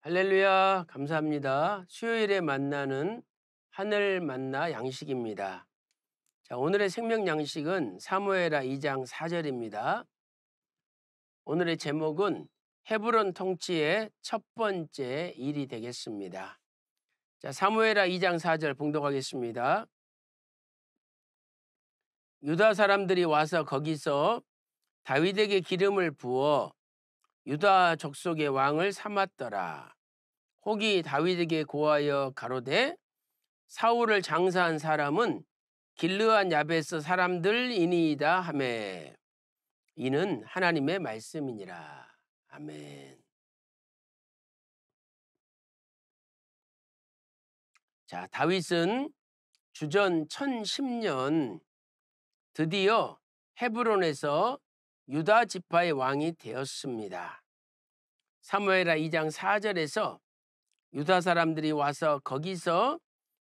할렐루야, 감사합니다. 수요일에 만나는 하늘 만나 양식입니다. 자, 오늘의 생명 양식은 사무엘하 2장 4절입니다. 오늘의 제목은 헤브론 통치의 첫 번째 일이 되겠습니다. 자, 사무엘하 2장 4절 봉독하겠습니다. 유다 사람들이 와서 거기서 다윗에게 기름을 부어 유다 족속의 왕을 삼았더라. 혹이 다윗에게 고하여 가로되 사울을 장사한 사람은 길르한 야베스 사람들이니이다 하매 이는 하나님의 말씀이니라. 아멘. 자, 다윗은 주전 1010년 드디어 헤브론에서 유다 지파의 왕이 되었습니다. 사무엘하 2장 4절에서 유다 사람들이 와서 거기서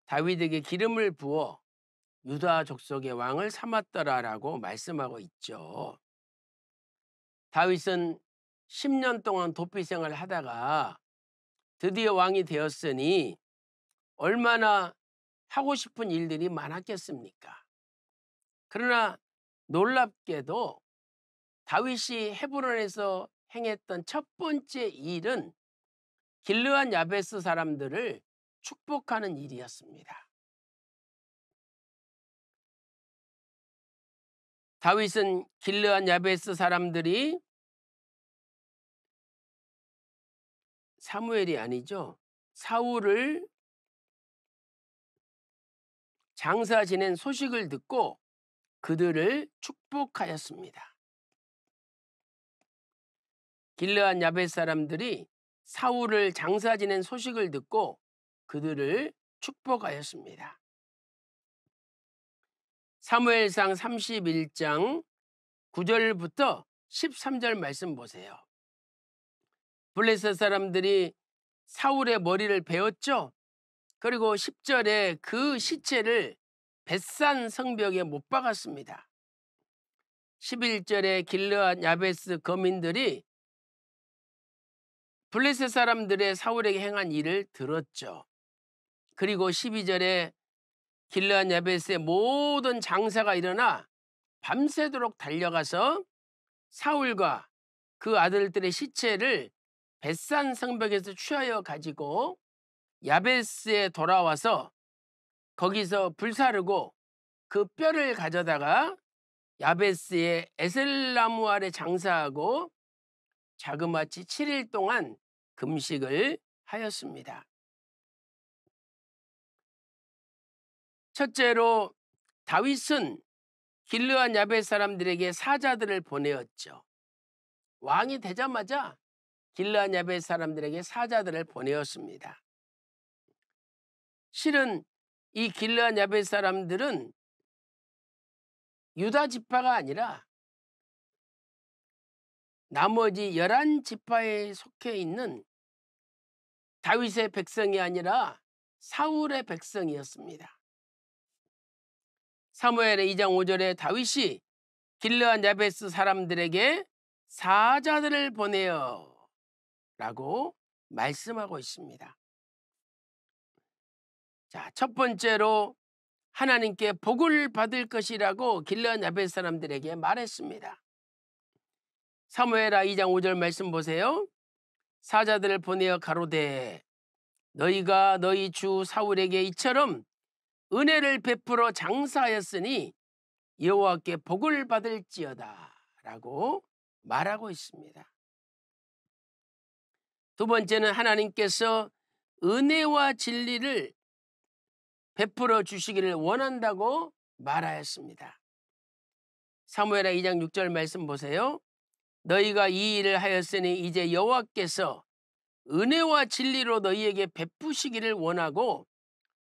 다윗에게 기름을 부어 유다 족속의 왕을 삼았더라라고 말씀하고 있죠. 다윗은 10년 동안 도피 생활을 하다가 드디어 왕이 되었으니 얼마나 하고 싶은 일들이 많았겠습니까? 그러나 놀랍게도 다윗이 헤브론에서 행했던 첫 번째 일은 길르한 야베스 사람들을 축복하는 일이었습니다. 다윗은 길르한 야베스 사람들이 사무엘이 아니죠. 사울을 장사 지낸 소식을 듣고 그들을 축복하였습니다. 길르한 야벳 사람들이 사울을 장사 지낸 소식을 듣고 그들을 축복하였습니다. 사무엘상 31장 9절부터 13절 말씀 보세요. 블레셋 사람들이 사울의 머리를 베었죠. 그리고 10절에 그 시체를 벳산 성벽에 못 박았습니다. 11절에 길르앗 야베스 거민들이 블레셋 사람들의 사울에게 행한 일을 들었죠. 그리고 12절에 길르앗 야베스의 모든 장사가 일어나 밤새도록 달려가서 사울과 그 아들들의 시체를 벳산 성벽에서 취하여 가지고 야베스에 돌아와서 거기서 불사르고 그 뼈를 가져다가 야베스의 에셀나무 아래 장사하고 자그마치 7일 동안 금식을 하였습니다. 첫째로 다윗은 길르앗 야벳 사람들에게 사자들을 보내었죠. 왕이 되자마자 길르앗 야벳 사람들에게 사자들을 보내었습니다. 실은 이 길르앗 야벳 사람들은 유다 지파가 아니라 나머지 11지파에 속해 있는 다윗의 백성이 아니라 사울의 백성이었습니다. 사무엘의 2장 5절에 다윗이 길르앗 야베스 사람들에게 사자들을 보내어 라고 말씀하고 있습니다. 자, 첫 번째로 하나님께 복을 받을 것이라고 길르앗 야베스 사람들에게 말했습니다. 사무엘하 2장 5절 말씀 보세요. 사자들을 보내어 가로되 너희가 너희 주 사울에게 이처럼 은혜를 베풀어 장사하였으니 여호와께 복을 받을지어다 라고 말하고 있습니다. 두 번째는 하나님께서 은혜와 진리를 베풀어 주시기를 원한다고 말하였습니다. 사무엘하 2장 6절 말씀 보세요. 너희가 이 일을 하였으니 이제 여호와께서 은혜와 진리로 너희에게 베푸시기를 원하고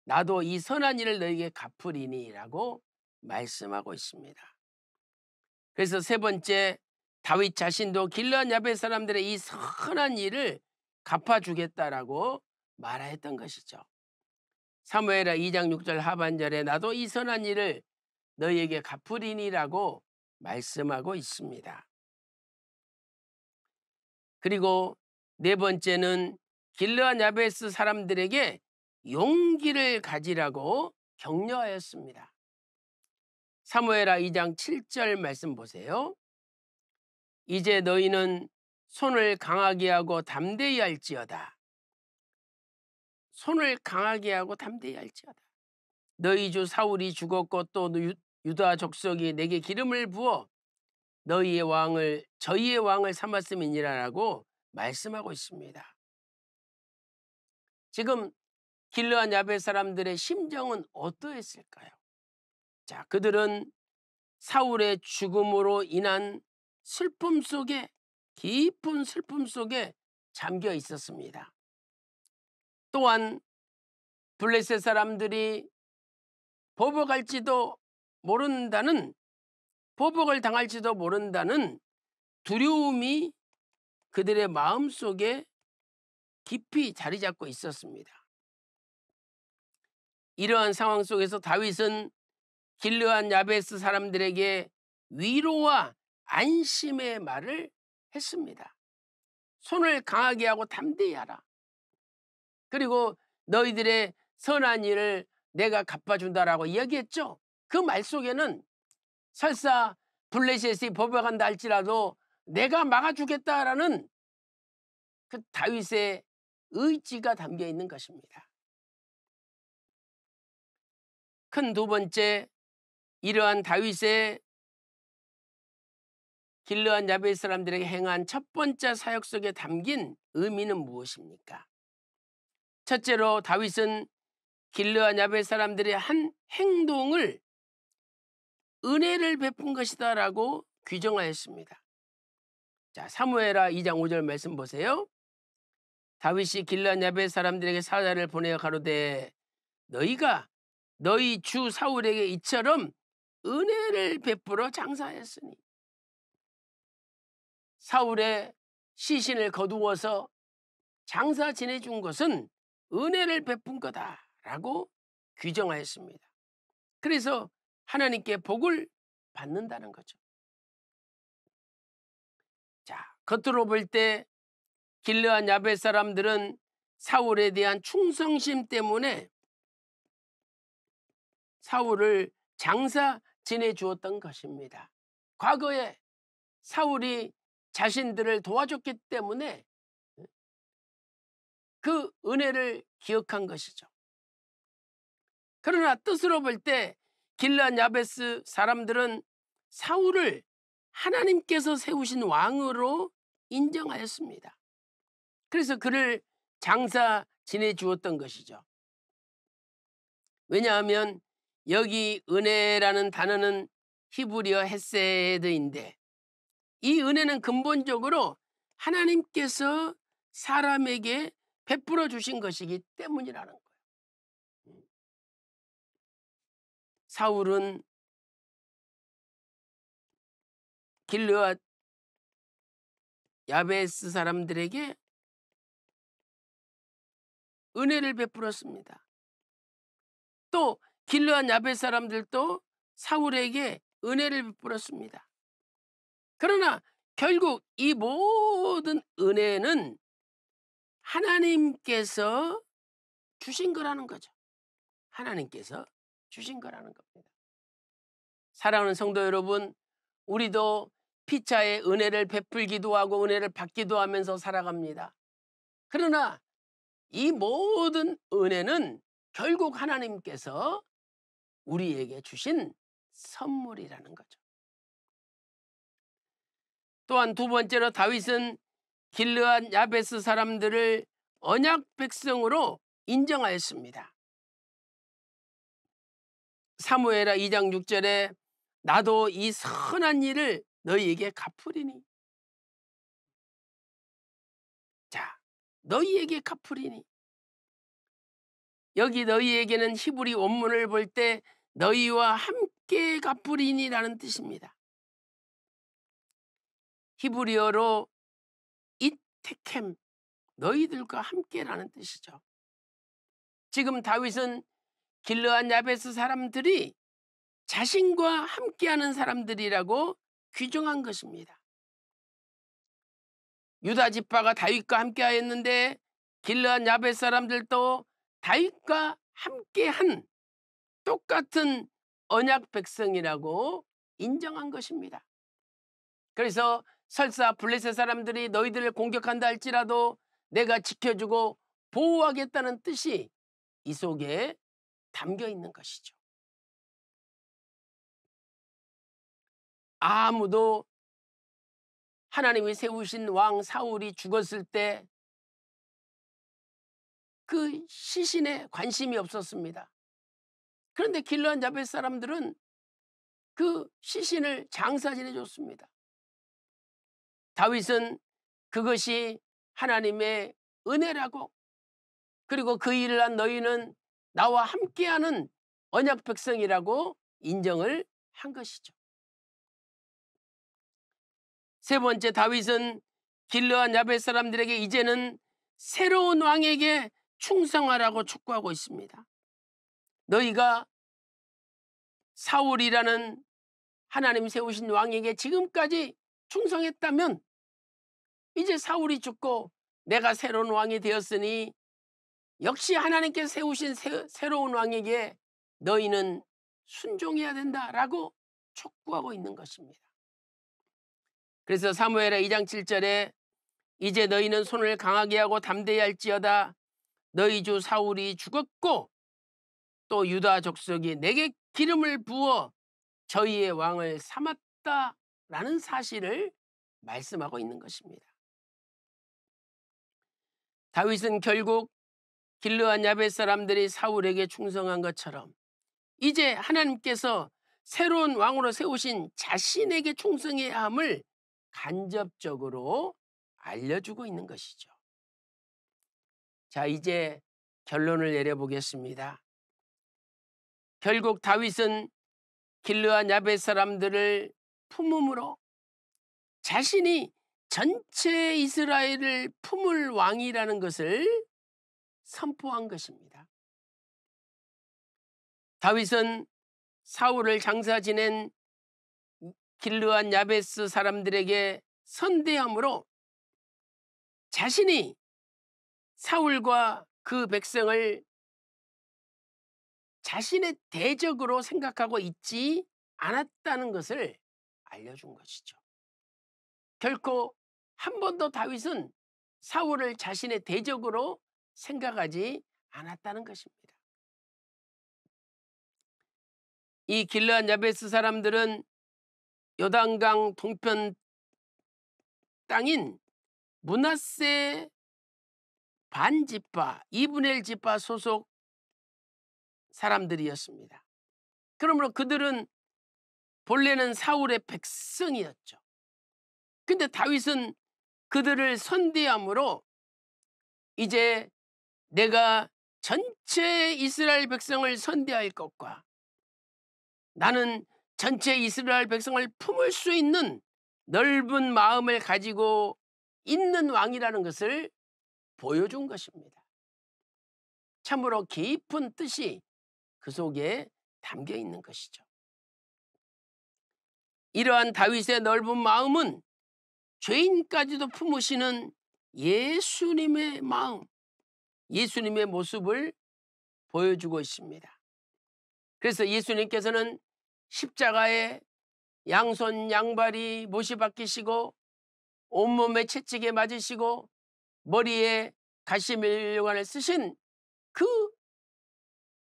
나도 이 선한 일을 너희에게 갚으리니 라고 말씀하고 있습니다. 그래서 세 번째, 다윗 자신도 길르앗 야벳 사람들의 이 선한 일을 갚아주겠다라고 말하였던 것이죠. 사무엘하 2장 6절 하반절에 나도 이 선한 일을 너희에게 갚으리니라고 말씀하고 있습니다. 그리고 네 번째는 길르앗 야베스 사람들에게 용기를 가지라고 격려하였습니다. 사무엘하 2장 7절 말씀 보세요. 이제 너희는 손을 강하게 하고 담대히 할지어다. 손을 강하게 하고 담대히 할지어다. 너희 주 사울이 죽었고 또 유다 족속이 내게 기름을 부어 저희의 왕을 삼았음이니라라고 말씀하고 있습니다. 지금 길르앗 야베스 사람들의 심정은 어떠했을까요? 자, 그들은 사울의 죽음으로 인한 슬픔 속에, 깊은 슬픔 속에 잠겨 있었습니다. 또한 블레셋 사람들이 보복을 당할지도 모른다는 두려움이 그들의 마음속에 깊이 자리 잡고 있었습니다. 이러한 상황 속에서 다윗은 길르앗 야베스 사람들에게 위로와 안심의 말을 했습니다. 손을 강하게 하고 담대히 하라. 그리고 너희들의 선한 일을 내가 갚아준다라고 이야기했죠. 그 말 속에는 설사 블레셋이 보복한다 할지라도 내가 막아주겠다라는 그 다윗의 의지가 담겨 있는 것입니다. 큰 두 번째, 이러한 다윗의 길르앗 야베스 사람들에게 행한 첫 번째 사역 속에 담긴 의미는 무엇입니까? 첫째로 다윗은 길르앗 야베스 사람들의 한 행동을 은혜를 베푼 것이다라고 규정하였습니다. 자, 사무엘하 2장 5절 말씀 보세요. 다윗이 길르앗 야베스 사람들에게 사자를 보내어 가로되 너희가 너희 주 사울에게 이처럼 은혜를 베풀어 장사하였으니, 사울의 시신을 거두어서 장사 지내준 것은 은혜를 베푼 거다라고 규정하였습니다. 그래서 하나님께 복을 받는다는 거죠. 자, 겉으로 볼 때 길르앗 야베스 사람들은 사울에 대한 충성심 때문에 사울을 장사 지내주었던 것입니다. 과거에 사울이 자신들을 도와줬기 때문에 그 은혜를 기억한 것이죠. 그러나 뜻으로 볼 때 길르앗 야베스 사람들은 사울을 하나님께서 세우신 왕으로 인정하였습니다. 그래서 그를 장사 지내주었던 것이죠. 왜냐하면 여기 은혜라는 단어는 히브리어 헤세드인데, 이 은혜는 근본적으로 하나님께서 사람에게 베풀어 주신 것이기 때문이라는 거예요. 사울은 길르앗 야베스 사람들에게 은혜를 베풀었습니다. 또 길르앗 야베스 사람들도 사울에게 은혜를 베풀었습니다. 그러나 결국 이 모든 은혜는 하나님께서 주신 거라는 거죠. 하나님께서 주신 거라는 겁니다. 사랑하는 성도 여러분, 우리도 피차에 은혜를 베풀기도 하고 은혜를 받기도 하면서 살아갑니다. 그러나 이 모든 은혜는 결국 하나님께서 우리에게 주신 선물이라는 거죠. 또한 두 번째로 다윗은 길르앗 야베스 사람들을 언약 백성으로 인정하였습니다. 사무엘하 2장 6절에 나도 이 선한 일을 너희에게 갚으리니, 자, 너희에게 갚으리니, 여기 너희에게는 히브리 원문을 볼 때 너희와 함께 갚으리니라는 뜻입니다. 히브리어로 이테켐, 너희들과 함께라는 뜻이죠. 지금 다윗은 길르앗 야베스 사람들이 자신과 함께하는 사람들이라고 규정한 것입니다. 유다 지파가 다윗과 함께하였는데 길르앗 야벳 사람들도 다윗과 함께한 똑같은 언약 백성이라고 인정한 것입니다. 그래서 설사 블레셋 사람들이 너희들을 공격한다 할지라도 내가 지켜주고 보호하겠다는 뜻이 이 속에 담겨 있는 것이죠. 아무도 하나님이 세우신 왕 사울이 죽었을 때 그 시신에 관심이 없었습니다. 그런데 길르앗 야벳 사람들은 그 시신을 장사지내 줬습니다. 다윗은 그것이 하나님의 은혜라고, 그리고 그 일을 한 너희는 나와 함께하는 언약 백성이라고 인정을 한 것이죠. 세 번째, 다윗은 길르앗 야벳 사람들에게 이제는 새로운 왕에게 충성하라고 촉구하고 있습니다. 너희가 사울이라는 하나님 세우신 왕에게 지금까지 충성했다면 이제 사울이 죽고 내가 새로운 왕이 되었으니 역시 하나님께서 세우신 새로운 왕에게 너희는 순종해야 된다라고 촉구하고 있는 것입니다. 그래서 사무엘하 2장 7절에 이제 너희는 손을 강하게 하고 담대히 할지어다 너희 주 사울이 죽었고 또 유다 족속이 내게 기름을 부어 저희의 왕을 삼았다라는 사실을 말씀하고 있는 것입니다. 다윗은 결국 길르앗 야벳 사람들이 사울에게 충성한 것처럼 이제 하나님께서 새로운 왕으로 세우신 자신에게 충성해야 함을 간접적으로 알려주고 있는 것이죠. 자, 이제 결론을 내려보겠습니다. 결국 다윗은 길르앗 야벳 사람들을 품음으로 자신이 전체 이스라엘을 품을 왕이라는 것을 선포한 것입니다. 다윗은 사울을 장사 지낸 길르앗 야베스 사람들에게 선대함으로 자신이 사울과 그 백성을 자신의 대적으로 생각하고 있지 않았다는 것을 알려준 것이죠. 결코 한 번도 다윗은 사울을 자신의 대적으로 생각하지 않았다는 것입니다. 이 길르앗 야베스 사람들은 요단강 동편 땅인 므낫세 반지파 2분의 1 지파 소속 사람들이었습니다. 그러므로 그들은 본래는 사울의 백성이었죠. 근데 다윗은 그들을 선대함으로 이제 내가 전체 이스라엘 백성을 선대할 것과 나는 전체 이스라엘 백성을 품을 수 있는 넓은 마음을 가지고 있는 왕이라는 것을 보여준 것입니다. 참으로 깊은 뜻이 그 속에 담겨 있는 것이죠. 이러한 다윗의 넓은 마음은 죄인까지도 품으시는 예수님의 마음, 예수님의 모습을 보여주고 있습니다. 그래서 예수님께서는 십자가에 양손 양발이 못이 박히시고 온몸에 채찍에 맞으시고 머리에 가시밀관을 쓰신 그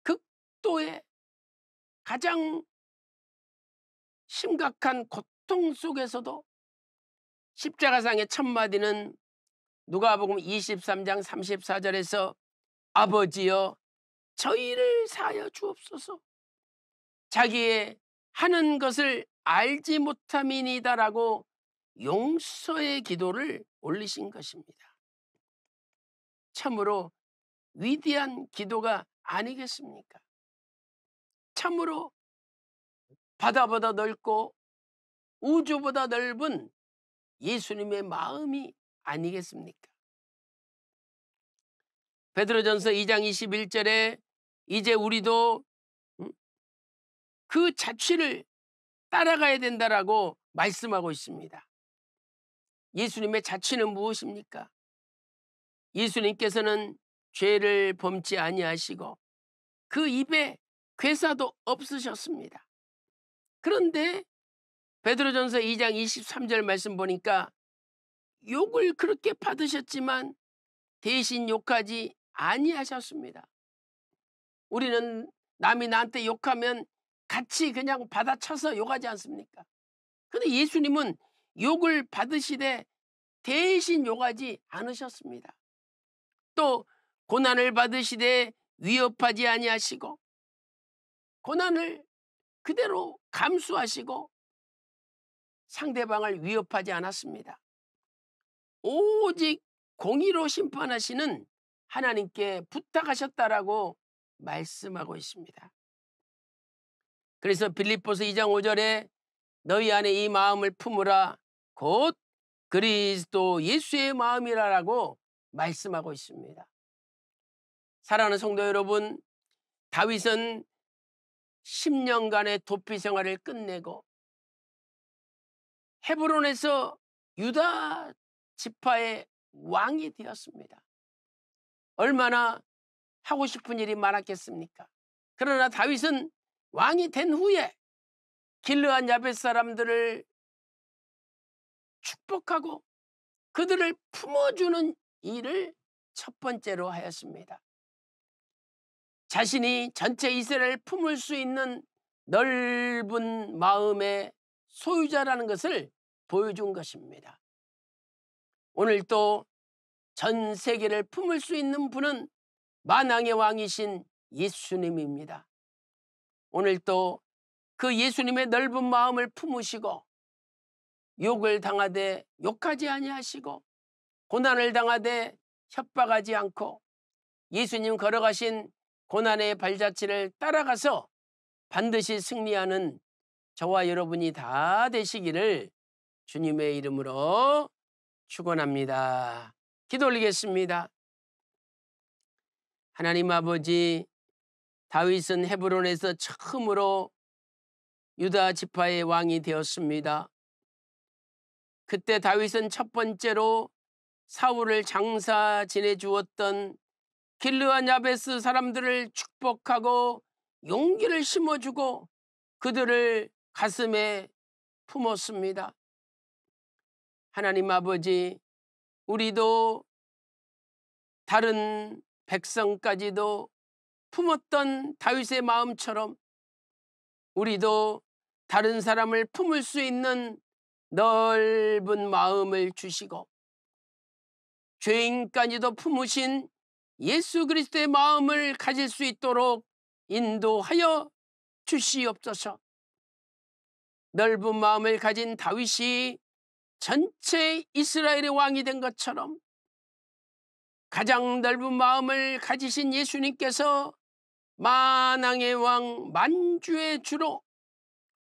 극도의 가장 심각한 고통 속에서도 십자가상의 첫 마디는 누가복음 23장 34절에서 아버지여 저희를 사하여 주옵소서 자기의 하는 것을 알지 못함이니다라고 용서의 기도를 올리신 것입니다. 참으로 위대한 기도가 아니겠습니까? 참으로 바다보다 넓고 우주보다 넓은 예수님의 마음이 아니겠습니까? 베드로전서 2장 21절에 이제 우리도 그 자취를 따라가야 된다라고 말씀하고 있습니다. 예수님의 자취는 무엇입니까? 예수님께서는 죄를 범치 아니하시고 그 입에 괴사도 없으셨습니다. 그런데 베드로전서 2장 23절 말씀 보니까 욕을 그렇게 받으셨지만 대신 욕하지 아니하셨습니다. 우리는 남이 나한테 욕하면 같이 그냥 받아쳐서 욕하지 않습니까? 근데 예수님은 욕을 받으시되 대신 욕하지 않으셨습니다. 또 고난을 받으시되 위협하지 아니하시고 고난을 그대로 감수하시고 상대방을 위협하지 않았습니다. 오직 공의로 심판하시는 하나님께 부탁하셨다라고 말씀하고 있습니다. 그래서 빌립보서 2장 5절에 너희 안에 이 마음을 품으라 곧 그리스도 예수의 마음이라라고 말씀하고 있습니다. 사랑하는 성도 여러분, 다윗은 10년간의 도피 생활을 끝내고 헤브론에서 유다 지파의 왕이 되었습니다. 얼마나 하고 싶은 일이 많았겠습니까? 그러나 다윗은 왕이 된 후에 길르앗 야벳 사람들을 축복하고 그들을 품어주는 일을 첫 번째로 하였습니다. 자신이 전체 이스라엘을 품을 수 있는 넓은 마음의 소유자라는 것을 보여준 것입니다. 오늘 또 전 세계를 품을 수 있는 분은 만왕의 왕이신 예수님입니다. 오늘 또 그 예수님의 넓은 마음을 품으시고 욕을 당하되 욕하지 아니하시고 고난을 당하되 협박하지 않고 예수님 걸어가신 고난의 발자취를 따라가서 반드시 승리하는 저와 여러분이 다 되시기를 주님의 이름으로 축원합니다. 기도 올리겠습니다. 하나님 아버지, 다윗은 헤브론에서 처음으로 유다 지파의 왕이 되었습니다. 그때 다윗은 첫 번째로 사울을 장사 지내주었던 길르앗 야베스 사람들을 축복하고 용기를 심어주고 그들을 가슴에 품었습니다. 하나님 아버지, 우리도 다른 백성까지도 품었던 다윗의 마음처럼 우리도 다른 사람을 품을 수 있는 넓은 마음을 주시고 죄인까지도 품으신 예수 그리스도의 마음을 가질 수 있도록 인도하여 주시옵소서. 넓은 마음을 가진 다윗이 전체 이스라엘의 왕이 된 것처럼 가장 넓은 마음을 가지신 예수님께서 만왕의 왕 만주의 주로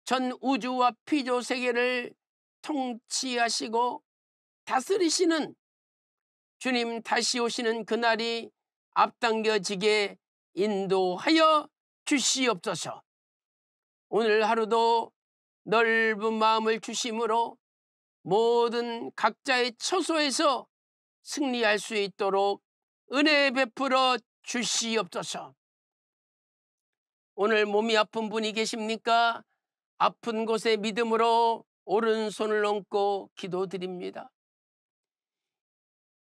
전 우주와 피조 세계를 통치하시고 다스리시는 주님 다시 오시는 그날이 앞당겨지게 인도하여 주시옵소서. 오늘 하루도 넓은 마음을 주심으로 모든 각자의 처소에서 승리할 수 있도록 은혜 베풀어 주시옵소서. 오늘 몸이 아픈 분이 계십니까? 아픈 곳에 믿음으로 오른손을 얹고 기도드립니다.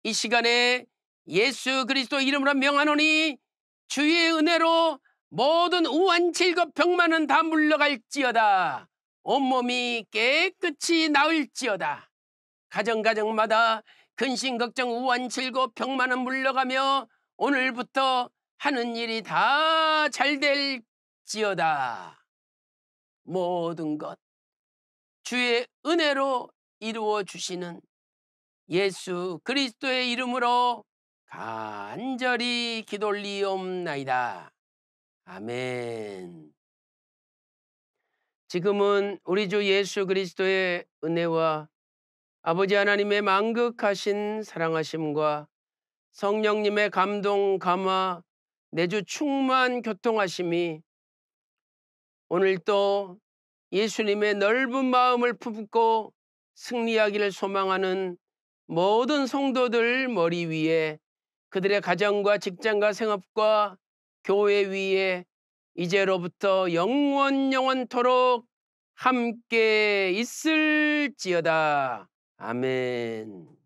이 시간에 예수 그리스도 이름으로 명하노니 주의 은혜로 모든 우한 질겁 병만은 다 물러갈지어다. 온몸이 깨끗이 나을지어다. 가정가정마다 근심 걱정 우한 질겁 병만은 물러가며 오늘부터 하는 일이 다 잘될지어다. 모든 것 주의 은혜로 이루어 주시는 예수 그리스도의 이름으로 간절히 기도 올리옵나이다. 아멘. 지금은 우리 주 예수 그리스도의 은혜와 아버지 하나님의 만극하신 사랑하심과 성령님의 감동 감화 내주 충만 교통하심이 오늘 또 예수님의 넓은 마음을 품고 승리하기를 소망하는 모든 성도들 머리 위에 그들의 가정과 직장과 생업과 교회 위에 이제로부터 영원토록 함께 있을지어다. 아멘.